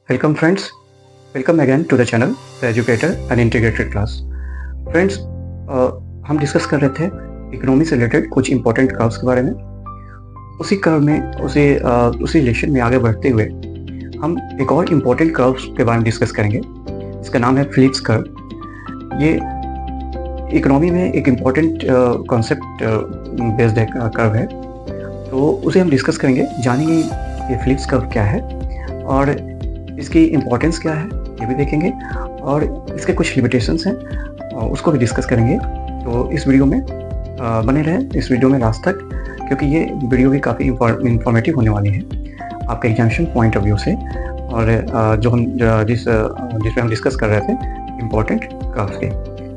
Welcome friends, welcome again to the channel The Educator and Integrated Class. Friends, हम discuss कर रहे थे economy से रिलेटेड कुछ इंपॉर्टेंट कर्व्स के बारे में। उसी कर्व में उसी रिलेशन में आगे बढ़ते हुए हम एक और इम्पोर्टेंट कर्व्स के बारे में डिस्कस करेंगे। इसका नाम है फिलिप्स कर्व। ये इकोनॉमी में एक इम्पॉर्टेंट कॉन्सेप्ट बेस्ड कर्व है, तो उसे हम डिस्कस करेंगे, जानेंगे ये फिलिप्स कर्व क्या है और इसकी इम्पोर्टेंस क्या है ये भी देखेंगे, और इसके कुछ लिमिटेशंस हैं उसको भी डिस्कस करेंगे। तो इस वीडियो में बने रहें, इस वीडियो में लास्ट तक, क्योंकि ये वीडियो भी काफ़ी इंफॉर्मेटिव होने वाली है आपके एग्जामिनेशन पॉइंट ऑफ व्यू से, और जिसमें हम डिस्कस कर रहे थे इम्पोर्टेंट कर्व्स के।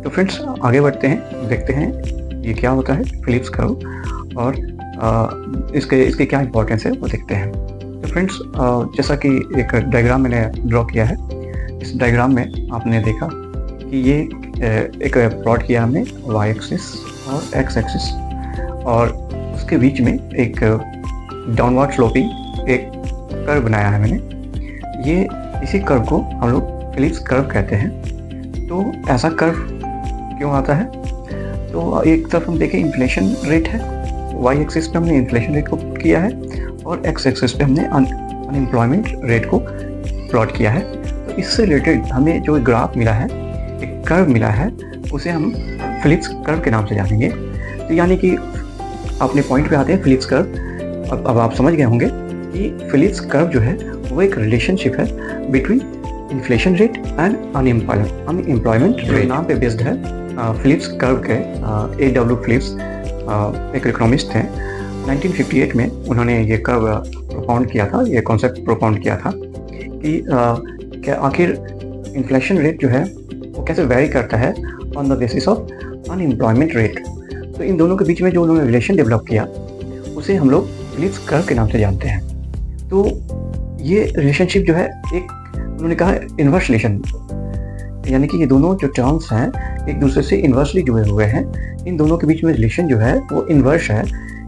तो फ्रेंड्स आगे बढ़ते हैं, देखते हैं ये क्या होता है फिलिप्स कर्व और इसके क्या इंपॉर्टेंस है वो देखते हैं। तो फ्रेंड्स जैसा कि एक डायग्राम मैंने ड्रॉ किया है, इस डायग्राम में आपने देखा कि ये एक प्लॉट किया हमने वाई एक्सिस और एक्स एक्सिस, और उसके बीच में एक डाउनवर्ड स्लोपिंग एक कर्व बनाया है मैंने। ये इसी कर्व को हम लोग फिलिप्स कर्व कहते हैं। तो ऐसा कर्व क्यों आता है? तो एक तरफ हम देखें इन्फ्लेशन रेट है, वाई एक्सिस पे हमने इन्फ्लेशन रेट को प्लॉट किया है और एक्स एक्सिस पे हमने अनएम्प्लॉयमेंट रेट को प्लॉट किया है। तो इससे रिलेटेड हमें जो ग्राफ मिला है, एक कर्व मिला है, उसे हम फिलिप्स कर्व के नाम से जानेंगे। तो यानी कि अपने पॉइंट पे आते हैं फिलिप्स कर्व। अब आप समझ गए होंगे कि फिलिप्स कर्व जो है वो एक रिलेशनशिप है between inflation rate and unemployment rate. नाम पे बेस्ड है फिलिप्स कर्व के। A.W. फिलिप्स एक इकोनॉमिस्ट थे। 1958 में उन्होंने ये कर्व प्रोपाउंड किया था, ये कॉन्सेप्ट प्रोपाउंड किया था कि क्या आखिर इन्फ्लेशन रेट जो है वो कैसे वेरी करता है on the basis of unemployment rate. तो इन दोनों के बीच में जो उन्होंने रिलेशन डेवलप किया उसे हम लोग फिलिप्स कर्व के नाम से जानते हैं। तो ये रिलेशनशिप जो है एक उन्होंने कहा इन्वर्स रिलेशन, यानी कि ये दोनों जो टर्म्स हैं एक दूसरे से इन्वर्सली जुड़े हुए हैं। इन दोनों के बीच में रिलेशन जो है वो इन्वर्स है,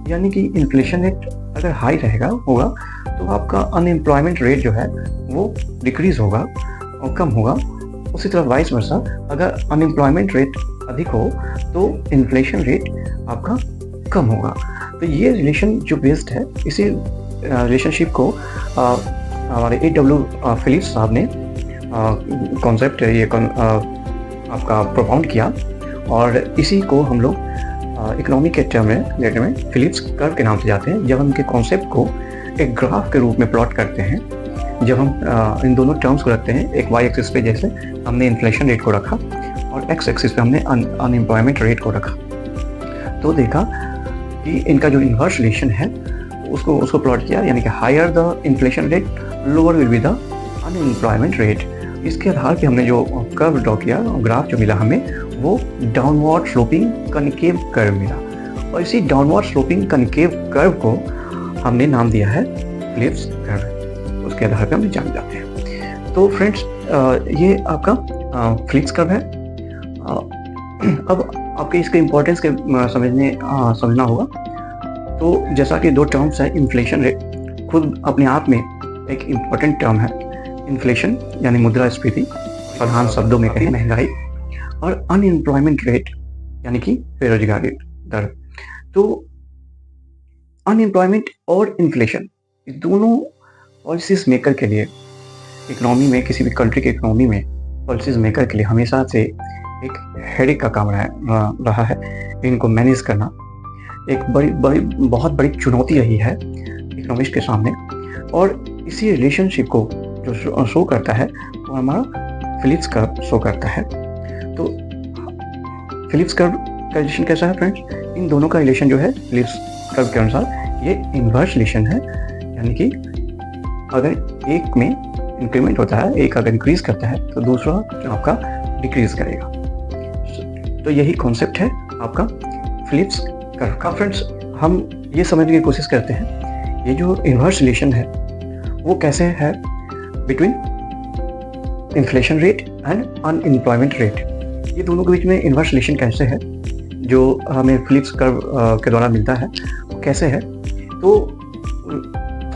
यानी कि इन्फ्लेशन रेट अगर हाई होगा तो आपका अनएम्प्लॉयमेंट रेट जो है वो डिक्रीज होगा और कम होगा। उसी तरह वाइस वर्सा, अगर अनएम्प्लॉयमेंट रेट अधिक हो तो इन्फ्लेशन रेट आपका कम होगा। तो ये रिलेशन जो बेस्ड है, इसी रिलेशनशिप को हमारे A.W. फिलिप्स साहब ने कॉन्सेप्ट ये आपका प्रोपाउंड किया, और इसी को हम लोग इकोनॉमी के टर्म में फिलिप्स कर्व के नाम से जाते हैं। जब हम इनके कॉन्सेप्ट को एक ग्राफ के रूप में प्लॉट करते हैं, जब हम इन दोनों टर्म्स को रखते हैं, एक वाई एक्सिस पे जैसे हमने इन्फ्लेशन रेट को रखा और एक्स एक्सिस पे हमने अनएम्प्लॉयमेंट रेट को रखा, तो देखा कि इनका जो इन्वर्स रिलेशन है उसको प्लॉट किया, यानी कि higher the inflation rate lower will be the unemployment rate. इसके आधार पे हमने जो कर्व ड्रॉ किया, ग्राफ जो मिला हमें वो डाउनवर्ड स्लोपिंग कनकेव कर्व मिला, और इसी डाउनवर्ड स्लोपिंग कनकेव कर्व को हमने नाम दिया है फिलिप्स कर्व। उसके आधार पे हम जान जाते हैं। तो फ्रेंड्स ये आपका फिलिप्स कर्व है। अब आपके इसके इम्पोर्टेंस के समझना होगा। तो जैसा कि दो टर्म्स है, इन्फ्लेशन रेट खुद अपने आप में एक इम्पॉर्टेंट टर्म है। इन्फ्लेशन यानी मुद्रास्फीति, साधारण शब्दों में कहें महंगाई, और अनएम्प्लॉयमेंट रेट यानी कि बेरोजगारी दर। तो अनएम्प्लॉयमेंट और इन्फ्लेशन दोनों पॉलिसीज मेकर के लिए, इकोनॉमी में किसी भी कंट्री के इकोनॉमी में पॉलिसीज मेकर के लिए हमेशा से एक हेडेक का काम रहा है। इनको मैनेज करना एक बहुत बड़ी चुनौती रही है इकोनॉमिस्ट के सामने, और इसी रिलेशनशिप को जो शो करता है वो हमारा फिलिप्स कर्व शो करता है। तो फिलिप्स कर्व का रिलेशन कैसा है फ्रेंड्स? इन दोनों का रिलेशन जो है फिलिप्स कर्व के अनुसार ये इन्वर्स रिलेशन है, यानी कि अगर एक में इंक्रीमेंट होता है, एक अगर इंक्रीज करता है तो दूसरा आपका डिक्रीज करेगा। तो यही कॉन्सेप्ट है आपका फिलिप्स कर्व का। फ्रेंड्स हम ये समझने की कोशिश करते हैं ये जो इन्वर्स रिलेशन है वो कैसे है between inflation rate and unemployment rate. ये दोनों के बीच में इन्वर्स रिलेशन कैसे है जो हमें फिलिप्स कर्व के द्वारा मिलता है, वो कैसे है? तो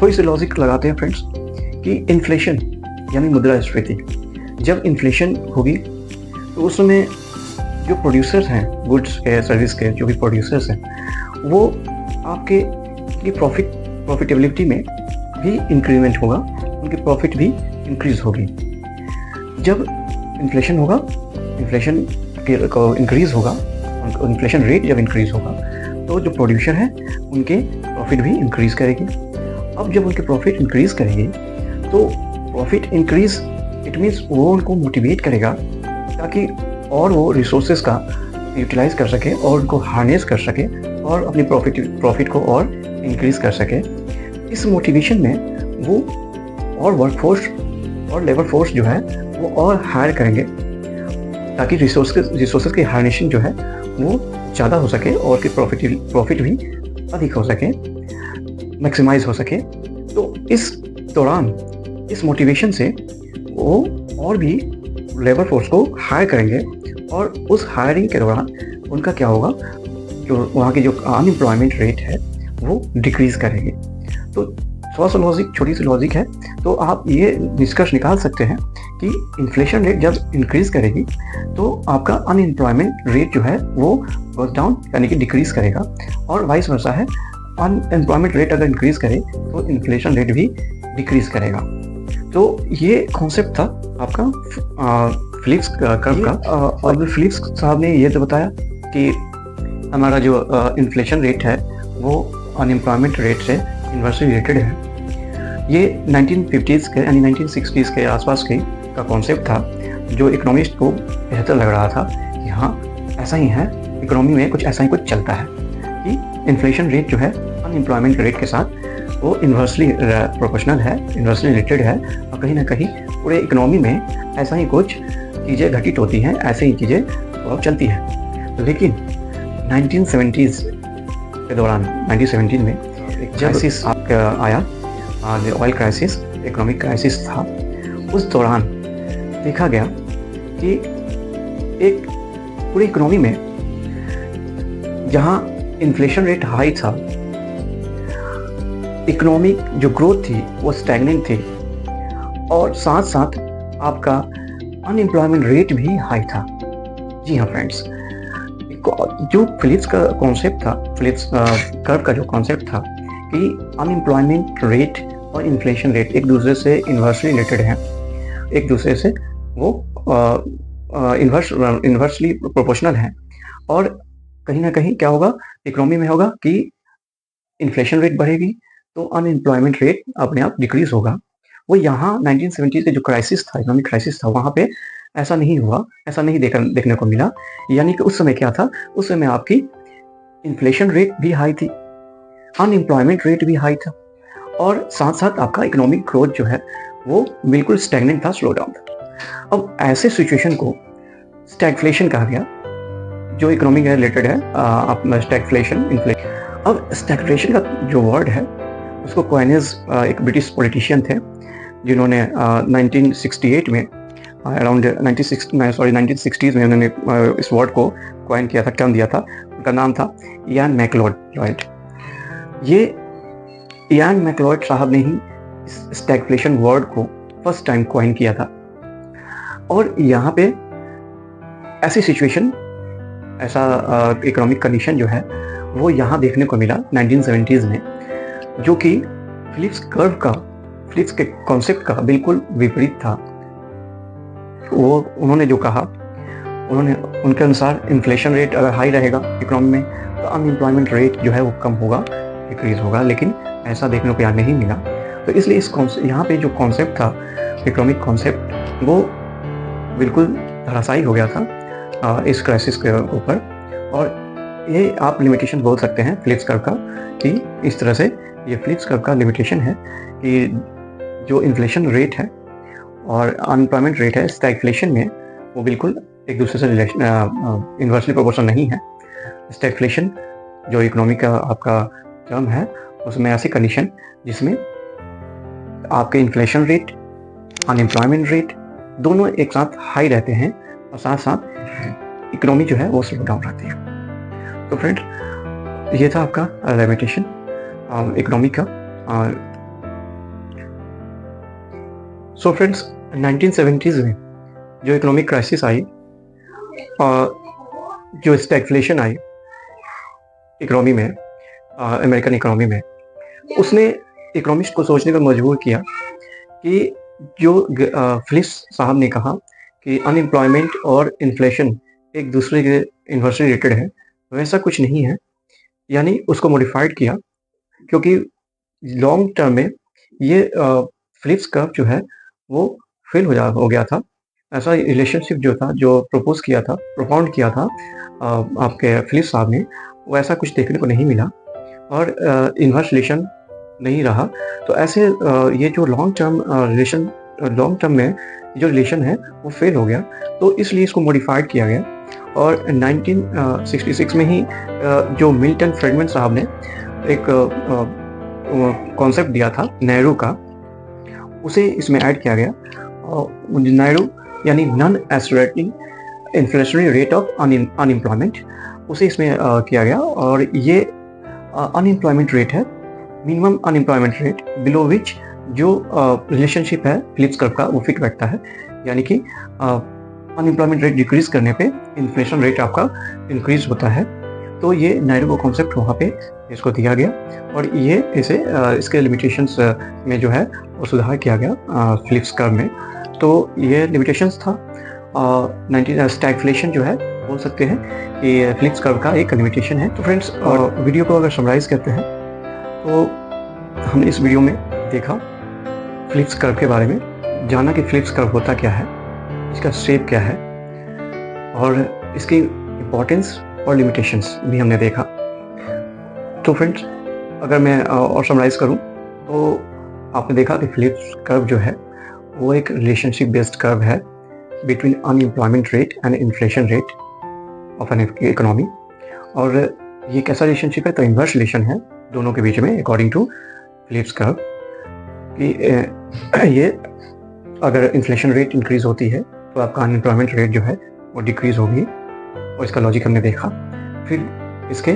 थोड़ी सी लॉजिक लगाते हैं फ्रेंड्स कि इन्फ्लेशन यानी मुद्रास्फीति। जब इन्फ्लेशन होगी तो उस समय जो प्रोड्यूसर्स हैं, गुड्स के, सर्विस के जो भी प्रोड्यूसर्स हैं, वो आपके प्रॉफिटेबिलिटी में भी इंक्रीमेंट होगा, उनकी प्रॉफिट भी इंक्रीज होगी। जब इन्फ्लेशन होगा, इन्फ्लेशन इंक्रीज होगा, इन्फ्लेशन रेट जब इंक्रीज होगा तो जो प्रोड्यूसर है उनके प्रॉफिट भी इंक्रीज करेगी। अब जब उनके प्रॉफिट इंक्रीज करेंगे तो प्रॉफिट इंक्रीज इट मीन्स वो उनको मोटिवेट करेगा ताकि और वो रिसोर्सेज का यूटिलाइज कर सके और उनको हार्नेस कर सके और अपनी प्रॉफिट को और इंक्रीज कर सके। इस मोटिवेशन में वो और वर्कफोर्स और लेबर फोर्स जो है वो और हायर करेंगे ताकि रिसोर्सेज की हार्नेसिंग जो है वो ज़्यादा हो सके और कि प्रॉफिट भी अधिक हो सके, मैक्सिमाइज हो सके। तो इस दौरान इस मोटिवेशन से वो और भी लेबर फोर्स को हायर करेंगे और उस हायरिंग के दौरान उनका क्या होगा, जो वहाँ की जो अनएम्प्लॉयमेंट रेट है वो डिक्रीज करेगी। तो थोड़ा सा लॉजिक, छोटी सी लॉजिक है, तो आप ये निष्कर्ष निकाल सकते हैं कि इन्फ्लेशन रेट जब इंक्रीज करेगी तो आपका अनएम्प्लॉयमेंट रेट जो है वो गोज डाउन यानी कि डिक्रीज करेगा, और वाइस वर्सा है, अनएम्प्लॉयमेंट रेट अगर इंक्रीज करे तो इन्फ्लेशन रेट भी डिक्रीज करेगा। तो ये कॉन्सेप्ट था आपका फिलिप्स कर्व का। और फिलिप्स साहब ने ये तो बताया कि हमारा जो इन्फ्लेशन रेट है वो अनएम्प्लॉयमेंट रेट से इन्वर्सली रिलेटेड है। ये 1950s के यानी 1960s के आसपास का कॉन्सेप्ट था, जो इकोनॉमिस्ट को बेहतर लग रहा था कि हाँ ऐसा ही है, इकोनॉमी में कुछ ऐसा ही कुछ चलता है कि इन्फ्लेशन रेट जो है अनएम्प्लॉयमेंट रेट के साथ वो इन्वर्सली प्रोपोर्शनल है, इन्वर्सली रिलेटेड है, और कहीं ना कहीं पूरे इकोनॉमी में ऐसा ही कुछ चीज़ें घटित होती हैं, ऐसे ही चीज़ें चलती हैं। लेकिन 1970s के दौरान 1970 में एक क्राइसिस आया, ऑयल क्राइसिस, इकोनॉमिक क्राइसिस था। उस दौरान देखा गया कि एक पूरी इकोनॉमी में जहां इन्फ्लेशन रेट हाई था, इकोनॉमिक जो ग्रोथ थी वो स्टैग्नेंट थी, और साथ साथ आपका अनएम्प्लॉयमेंट रेट भी हाई था। जी हाँ फ्रेंड्स, जो फिलिप्स का कॉन्सेप्ट था, फिलिप्स कर्व का जो कॉन्सेप्ट था कि अनएम्प्लॉयमेंट रेट और इन्फ्लेशन रेट एक दूसरे से इन्वर्सली रिलेटेड हैं, एक दूसरे से वो इन्वर्सली प्रोपोर्शनल हैं, और कहीं ना कहीं क्या होगा इकोनॉमी में होगा कि इन्फ्लेशन रेट बढ़ेगी तो अनएम्प्लॉयमेंट रेट अपने आप डिक्रीज होगा। वो यहाँ 1970 के जो क्राइसिस था, इकोनॉमिक क्राइसिस था, वहाँ पे ऐसा नहीं हुआ, ऐसा नहीं देखने को मिला। यानी कि उस समय क्या था, उस समय आपकी इन्फ्लेशन रेट भी हाई थी, अनएम्प्लॉयमेंट रेट भी हाई था, और साथ साथ आपका इकोनॉमिक ग्रोथ जो है वो बिल्कुल स्टैग्नेंट था, स्लो डाउन था। अब ऐसे सिचुएशन को स्टैगफ्लेशन कहा गया, जो इकोनॉमी के रिलेटेड है, स्टैगफ्लेशन, इन्फ्लेशन। अब स्टैगफ्लेशन का जो वर्ड है उसको क्वाइनेज एक ब्रिटिश पॉलिटिशियन थे जिन्होंने 1968 में अराउंड 1960s में उन्होंने इस वर्ड को क्वाइन किया था, टर्म दिया था। उनका नाम था इयान मैकलॉयड। ये इयान मैकलॉयड साहब ने ही स्टैगफ्लेशन वर्ड को फर्स्ट टाइम क्वाइन किया था। और यहाँ पे ऐसी सिचुएशन, ऐसा इकोनॉमिक कंडीशन जो है वो यहाँ देखने को मिला 1970s में, जो कि फिलिप्स के कॉन्सेप्ट का बिल्कुल विपरीत था। वो उन्होंने जो कहा, उनके अनुसार इन्फ्लेशन रेट अगर हाई रहेगा इकोनॉमी में तो अनएम्प्लॉयमेंट रेट जो है वो कम होगा, डिक्रीज होगा, लेकिन ऐसा देखने को यहाँ नहीं मिला। तो इसलिए यहाँ पे जो कॉन्सेप्ट था, इकोनॉमिक कॉन्सेप्ट, वो बिल्कुल धराशायी हो गया था इस क्राइसिस के ऊपर। और ये आप लिमिटेशन बोल सकते हैं फिलिप्स कर्व का, कि इस तरह से ये फिलिप्स कर्व का लिमिटेशन है कि जो इन्फ्लेशन रेट है और अनएम्प्लॉयमेंट रेट है स्टैगफ्लेशन में, वो बिल्कुल एक दूसरे से इन्वर्सली प्रोपोर्शनल नहीं है। स्टैगफ्लेशन जो इकोनॉमी का आपका टर्म है, उसमें ऐसी कंडीशन जिसमें आपके इन्फ्लेशन रेट, अनएम्प्लॉयमेंट रेट दोनों एक साथ हाई रहते हैं, और साथ साथ इकोनॉमी जो है वो स्लो डाउन रहती है। तो फ्रेंड, ये था आपका लिमिटेशन इकोनॉमी का। सो फ्रेंड्स, 1970s में जो इकोनॉमिक क्राइसिस आई और जो स्टैगफ्लेशन आई इकोनॉमी में, अमेरिकन इकोनॉमी में, उसने इकोनॉमिस्ट को सोचने पर मजबूर किया कि जो फिलिप्स साहब ने कहा कि अनएम्प्लॉयमेंट और इन्फ्लेशन एक दूसरे के इन्वर्सली रिलेटेड है, वैसा कुछ नहीं है। यानी उसको मॉडिफाइड किया, क्योंकि लॉन्ग टर्म में ये फिलिप्स कर्व जो है वो फेल हो गया था। ऐसा रिलेशनशिप जो था, जो प्रपोज किया था, प्रोपाउंड किया था आपके फिलिप्स साहब ने, वो ऐसा कुछ देखने को नहीं मिला और इन्वर्स रिलेशन नहीं रहा। तो ऐसे ये जो लॉन्ग टर्म में जो रिलेशन है वो फेल हो गया, तो इसलिए इसको मॉडिफाइड किया गया। और 1966 में ही जो मिल्टन फ्रीडमैन साहब ने एक कॉन्सेप्ट दिया था नेहरू का, उसे इसमें ऐड किया गया। नेहरू यानी non accelerating inflationary rate of unemployment, उसे इसमें किया गया। और ये अनएम्प्लॉयमेंट रेट है, minimum unemployment rate below which जो रिलेशनशिप है फिलिप्स कर्व का वो फिट बैठता है। यानी कि अनएम्प्लॉयमेंट रेट डिक्रीज करने पे इन्फ्लेशन रेट आपका इंक्रीज होता है। तो ये नेहरू का कॉन्सेप्ट वहाँ पे इसको दिया गया और ये इसे इसके लिमिटेशंस में जो है वो सुधार किया गया फिलिप्स कर्व में। तो ये लिमिटेशंस था। 19 स्टैगफ्लेशन जो है बोल सकते हैं कि फिलिप्स कर्व का एक लिमिटेशन है। तो फ्रेंड्स, वीडियो को अगर समराइज करते हैं तो हमने इस वीडियो में देखा फिलिप्स कर्व के बारे में, जाना कि फिलिप्स कर्व होता क्या है, इसका शेप क्या है और इसकी इम्पोर्टेंस और लिमिटेशंस भी हमने देखा। तो फ्रेंड्स, अगर मैं और समराइज करूं तो आपने देखा कि फिलिप्स कर्व जो है वो एक रिलेशनशिप बेस्ड कर्व है between unemployment rate and inflation rate of an economy. और ये कैसा रिलेशनशिप है? तो इन्वर्स रिलेशन है दोनों के बीच में अकॉर्डिंग टू फिलिप्स कर्व कि ये अगर इन्फ्लेशन रेट इंक्रीज होती है तो आपका अनएम्प्लॉयमेंट रेट जो है वो डिक्रीज होगी। और इसका लॉजिक हमने देखा। फिर इसके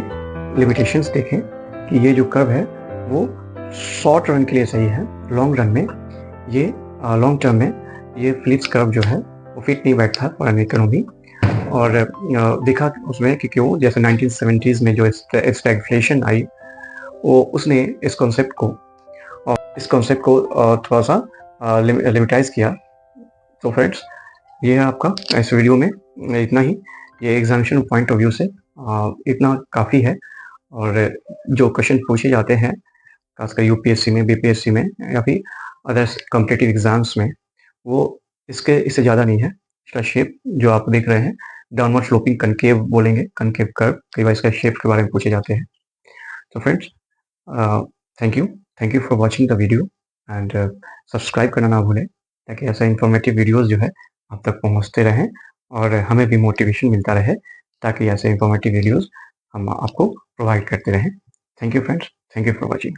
लिमिटेशंस देखें कि ये जो कर्व है वो शॉर्ट रन के लिए सही है, लॉन्ग रन में ये लॉन्ग टर्म में ये फिलिप्स कर्व जो है वो फिट नहीं बैठता फॉर एन इकोनॉमी। और देखा उसमें कि क्यों, जैसे 1970s में जो स्टैगफ्लेशन आई वो उसने इस कॉन्सेप्ट को थोड़ा सा लिमिटाइज किया। तो फ्रेंड्स, ये है आपका इस वीडियो में इतना ही। ये एग्जामिनेशन पॉइंट ऑफ व्यू से इतना काफ़ी है। और जो क्वेश्चन पूछे जाते हैं खासकर यूपीएससी में, बीपीएससी में या फिर अदर्स कॉम्पिटिटिव एग्जाम्स में, वो इससे ज़्यादा नहीं है। इसका शेप जो आप देख रहे हैं, डाउनवर्ड स्लोपिंग कनकेव बोलेंगे, कनकेव कर्व, कई बार इसका शेप के बारे में पूछे जाते हैं। तो friends, thank you for watching the video and subscribe करना ना भूलें, ताकि ऐसा इन्फॉर्मेटिव वीडियोस जो है आप तक पहुंचते रहें और हमें भी मोटिवेशन मिलता रहे, ताकि ऐसे इन्फॉर्मेटिव वीडियोस हम आपको प्रोवाइड करते रहें। Thank you friends, thank you for watching.